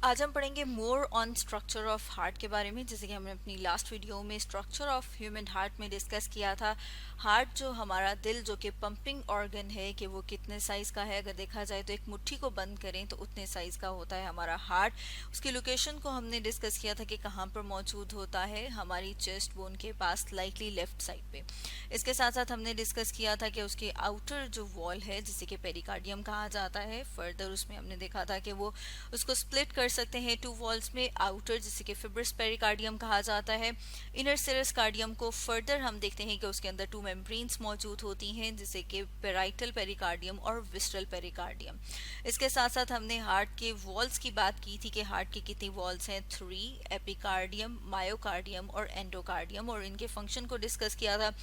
आज हम पढ़ेंगे more on structure of heart के बारे में। जैसे कि हमने अपनी लास्ट वीडियो में स्ट्रक्चर ऑफ ह्यूमन हार्ट में डिस्कस किया था। हार्ट जो हमारा दिल जो कि पंपिंग ऑर्गन है कि वो कितने साइज का है, अगर देखा जाए तो एक मुट्ठी को बंद करें तो उतने साइज का होता है हमारा हार्ट। उसकी लोकेशन को हमने डिस्कस किया था कि कहाँ पर मौजूद होता है, हमारी चेस्ट बोन के पास, लाइकली लेफ्ट साइड पे। इसके साथ साथ हमने डिस्कस किया था कि उसकी आउटर जो वॉल है जिसे कि पेरिकार्डियम कहा जाता है, फर्दर उसमें हमने देखा था कि वो उसको स्प्लिट कर सकते हैं टू वॉल्स में। आउटर जिसे कि फिब्रिस पेरिकार्डियम कहा जाता है, इनर सिरस कार्डियम को फर्दर हम देखते हैं कि उसके अंदर टू मेम्ब्रेन्स मौजूद होती हैं जिसे कि पेराइटल पेरिकार्डियम और विस्ट्रल पेरिकार्डियम। इसके साथ साथ हमने हार्ट के वॉल्स की बात की थी कि हार्ट की कितनी वॉल्स हैं, 3, एपिकार्डियम, मायोकार्डियम और एंडोकार्डियम, और इनके फंक्शन को डिस्कस किया था।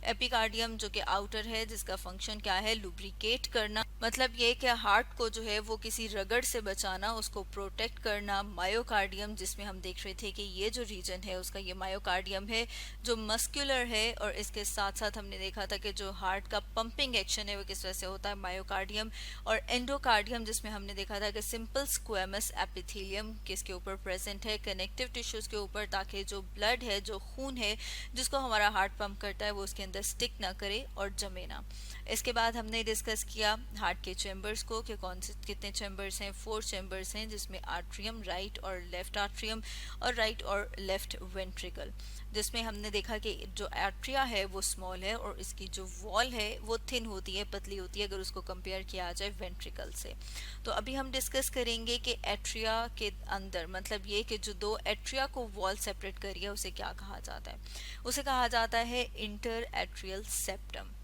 एपिकार्डियम जो कि आउटर है जिसका फंक्शन क्या है, लुब्रिकेट करना, मतलब ये कि हार्ट को जो है वो किसी रगड़ से बचाना, उसको प्रोटेक्ट करना। मायोकार्डियम जिसमें हम देख रहे थे कि ये जो रीजन है उसका ये मायोकार्डियम है जो मस्कुलर है, और इसके साथ साथ हमने देखा था कि जो हार्ट का पंपिंग एक्शन है वो किस वजह से होता है, मायोकार्डियम। और एंडोकार्डियम जिसमें हमने देखा था कि सिंपल स्क्वेमस एपिथेलियम किसके ऊपर प्रेजेंट है, कनेक्टिव टिश्यूज के ऊपर, ताकि जो ब्लड है, जो खून है जिसको हमारा हार्ट पंप करता है, वो उसके अंदर स्टिक ना करे और जमे ना। इसके बाद हमने डिस्कस किया हार्ट के चैम्बर्स को कि कौन से कितने चैम्बर्स हैं, 4 चैम्बर्स हैं जिसमें आर्ट्रियम, राइट और लेफ्ट आर्ट्रियम, और राइट और लेफ्ट वेंट्रिकल, जिसमें हमने देखा कि जो आर्ट्रिया है वो स्मॉल है और इसकी जो वॉल है वो थिन होती है, पतली होती है अगर उसको कंपेयर किया जाए वेंट्रिकल से। तो अभी हम डिस्कस करेंगे कि एट्रिया के अंदर, मतलब ये कि जो दो एट्रिया को वॉल सेपरेट करी है उसे क्या कहा जाता है, उसे कहा जाता है इंटर एट्रियल सेप्टम।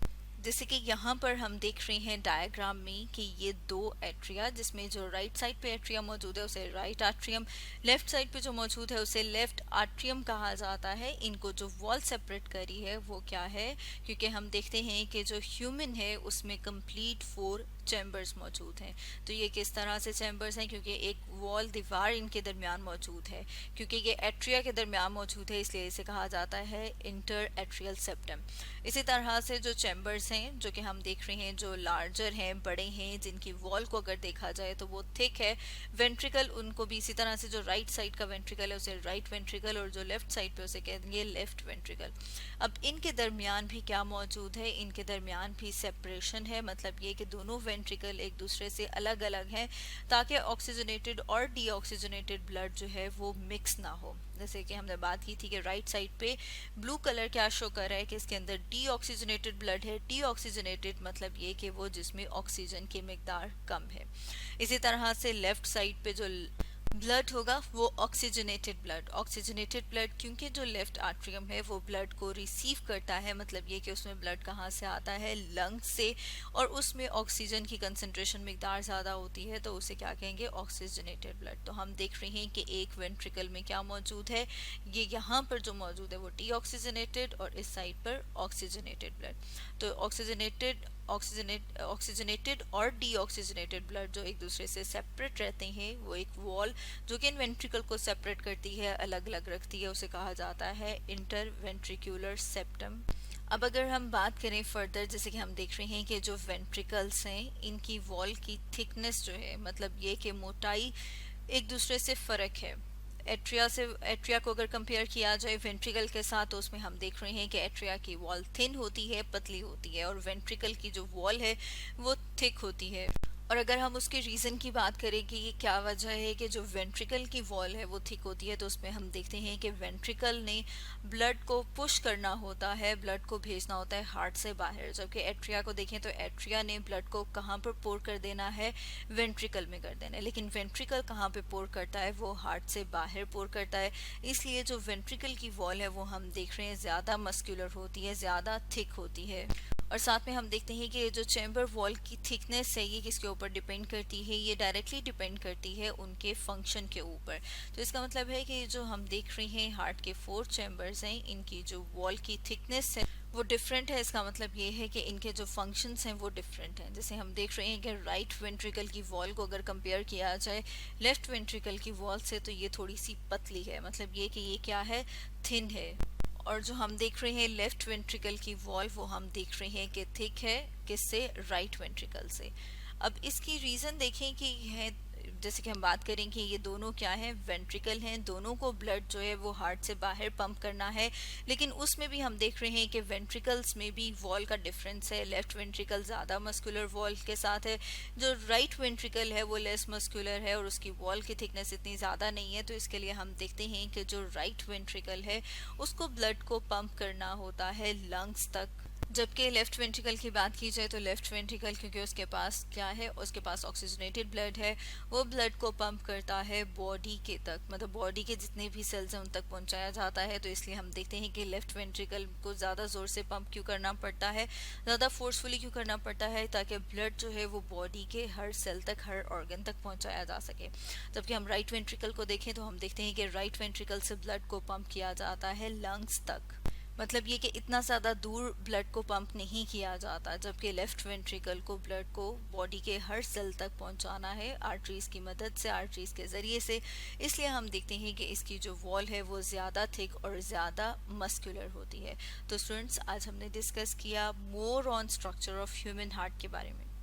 जैसे कि यहाँ पर हम देख रहे हैं डायग्राम में कि ये दो एट्रिया, जिसमें जो राइट साइड पे एट्रिया मौजूद है उसे राइट आर्ट्रियम, लेफ्ट साइड पे जो मौजूद है उसे लेफ्ट आर्ट्रियम कहा जाता है। इनको जो वॉल सेपरेट करी है वो क्या है, क्योंकि हम देखते हैं कि जो ह्यूमन है उसमें कंप्लीट 4 चैम्बर्स मौजूद हैं। तो ये किस तरह से चैम्बर्स हैं, क्योंकि एक वॉल दीवार इनके दरमियान मौजूद है, क्योंकि ये एट्रिया के दरमियान मौजूद है इसलिए इसे कहा जाता है इंटर एट्रियल सेप्टम। इसी तरह से जो चैम्बर्स हैं जो कि हम देख रहे हैं, जो लार्जर हैं, बड़े हैं, जिनकी वॉल को अगर देखा जाए तो वो थिक है। वेंट्रिकल उनको भी इसी तरह से, जो राइट साइड का वेंट्रिकल है उसे राइट वेंट्रिकल और जो लेफ्ट साइड पे उसे कहेंगे लेफ्ट वेंट्रिकल। अब इनके दरमियान भी क्या मौजूद है, इनके दरमियान भी सेपरेशन है, मतलब ये कि दोनों वेंट्रिकल एक दूसरे से अलग अलग हैं ताकि ऑक्सीजनेटेड और डीऑक्सीजनेटेड ब्लड जो है वो मिक्स ना हो। जैसे कि हमने बात की थी कि राइट साइड पे ब्लू कलर क्या शो कर रहा है कि इसके अंदर डीऑक्सीजनेटेड ब्लड है। डीऑक्सीजनेटेड मतलब ये कि वो जिसमें ऑक्सीजन की मिकदार कम है। इसी तरह से लेफ्ट साइड पे जो ब्लड होगा वो ऑक्सीजनेटेड ब्लड। ऑक्सीजनेटेड ब्लड क्योंकि जो लेफ्ट आर्ट्रियम है वो ब्लड को रिसीव करता है, मतलब ये कि उसमें ब्लड कहाँ से आता है, लंग्स से, और उसमें ऑक्सीजन की कंसंट्रेशन मिकदार ज़्यादा होती है तो उसे क्या कहेंगे, ऑक्सीजनेटेड ब्लड। तो हम देख रहे हैं कि एक वेंट्रिकल में क्या मौजूद है, ये यहाँ पर जो मौजूद है वो डीऑक्सीजनेटेड और इस साइड पर ऑक्सीजनेटेड ब्लड। तो ऑक्सीजनेटेड और डीऑक्सीजनेटेड ब्लड जो एक दूसरे से सेपरेट रहते हैं, वो एक वॉल जो कि इन वेंट्रिकल को सेपरेट करती है, अलग अलग रखती है, उसे कहा जाता है इंटर वेंट्रिकुलर सेप्टम। अब अगर हम बात करें फर्दर, जैसे कि हम देख रहे हैं कि जो वेंट्रिकल्स हैं इनकी वॉल की थिकनेस जो है, मतलब ये कि मोटाई एक दूसरे से फ़र्क है। एट्रिया को अगर कंपेयर किया जाए वेंट्रिकल के साथ तो उसमें हम देख रहे हैं कि एट्रिया की वॉल थिन होती है, पतली होती है, और वेंट्रिकल की जो वॉल है वो थिक होती है। और अगर हम उसके रीज़न की बात करें कि ये क्या वजह है कि जो वेंट्रिकल की वॉल है वो थिक होती है, तो उसमें हम देखते हैं कि वेंट्रिकल ने ब्लड को पुश करना होता है, ब्लड को भेजना होता है हार्ट से बाहर, जबकि एट्रिया को देखें तो एट्रिया ने ब्लड को कहाँ पर पोर कर देना है, वेंट्रिकल में कर देना है। लेकिन वेंट्रिकल कहाँ पे पोर करता है, वो हार्ट से बाहर पोर करता है। इसलिए जो वेंट्रिकल की वॉल है वो हम देख रहे हैं ज़्यादा मस्कुलर होती है, ज़्यादा थिक होती है। और साथ में हम देखते हैं कि ये जो चैम्बर वॉल की थिकनेस है ये किसके ऊपर डिपेंड करती है, ये डायरेक्टली डिपेंड करती है उनके फंक्शन के ऊपर। तो इसका मतलब है कि जो हम देख रहे हैं हार्ट के 4 चैम्बर्स हैं, इनकी जो वॉल की थिकनेस है वो डिफरेंट है। इसका मतलब ये है कि इनके जो फंक्शंस हैं वो डिफरेंट हैं। जैसे हम देख रहे हैं कि राइट वेंट्रिकल की वॉल को अगर कंपेयर किया जाए लेफ्ट वेंट्रिकल की वॉल से तो ये थोड़ी सी पतली है, मतलब ये कि ये क्या है, थिन है। और जो हम देख रहे हैं लेफ्ट वेंट्रिकल की वॉल वो हम देख रहे हैं कि थिक है, किससे, राइट वेंट्रिकल से। अब इसकी रीज़न देखें कि है जैसे कि हम बात करें कि ये दोनों क्या है, वेंट्रिकल हैं, दोनों को ब्लड जो है वो हार्ट से बाहर पंप करना है। लेकिन उसमें भी हम देख रहे हैं कि वेंट्रिकल्स में भी वॉल का डिफरेंस है। लेफ्ट वेंट्रिकल ज़्यादा मस्कुलर वॉल के साथ है, जो राइट वेंट्रिकल है वो लेस मस्कुलर है और उसकी वॉल की थिकनेस इतनी ज़्यादा नहीं है। तो इसके लिए हम देखते हैं कि जो राइट वेंट्रिकल है उसको ब्लड को पंप करना होता है लंग्स तक। जबकि लेफ्ट वेंट्रिकल की बात की जाए तो लेफ्ट वेंट्रिकल, क्योंकि उसके पास क्या है, उसके पास ऑक्सीजनेटेड ब्लड है, वो ब्लड को पंप करता है बॉडी के तक, मतलब बॉडी के जितने भी सेल्स हैं उन तक पहुंचाया जाता है। तो इसलिए हम देखते हैं कि लेफ्ट वेंट्रिकल को ज़्यादा ज़ोर से पंप क्यों करना पड़ता है, ज़्यादा फोर्सफुली क्यों करना पड़ता है, ताकि ब्लड जो है वो बॉडी के हर सेल तक, हर ऑर्गन तक पहुंचाया जा सके। जबकि हम राइट वेंट्रिकल को देखें तो हम देखते हैं कि राइट वेंट्रिकल से ब्लड को पंप किया जाता है लंग्स तक। मतलब ये कि इतना ज़्यादा दूर ब्लड को पंप नहीं किया जाता, जबकि लेफ्ट वेंट्रिकल को ब्लड को बॉडी के हर सेल तक पहुंचाना है आर्टरीज की मदद से, आर्टरीज के ज़रिए से। इसलिए हम देखते हैं कि इसकी जो वॉल है वो ज़्यादा थिक और ज़्यादा मस्कुलर होती है। तो स्टूडेंट्स, आज हमने डिस्कस किया more on structure of human heart के बारे में।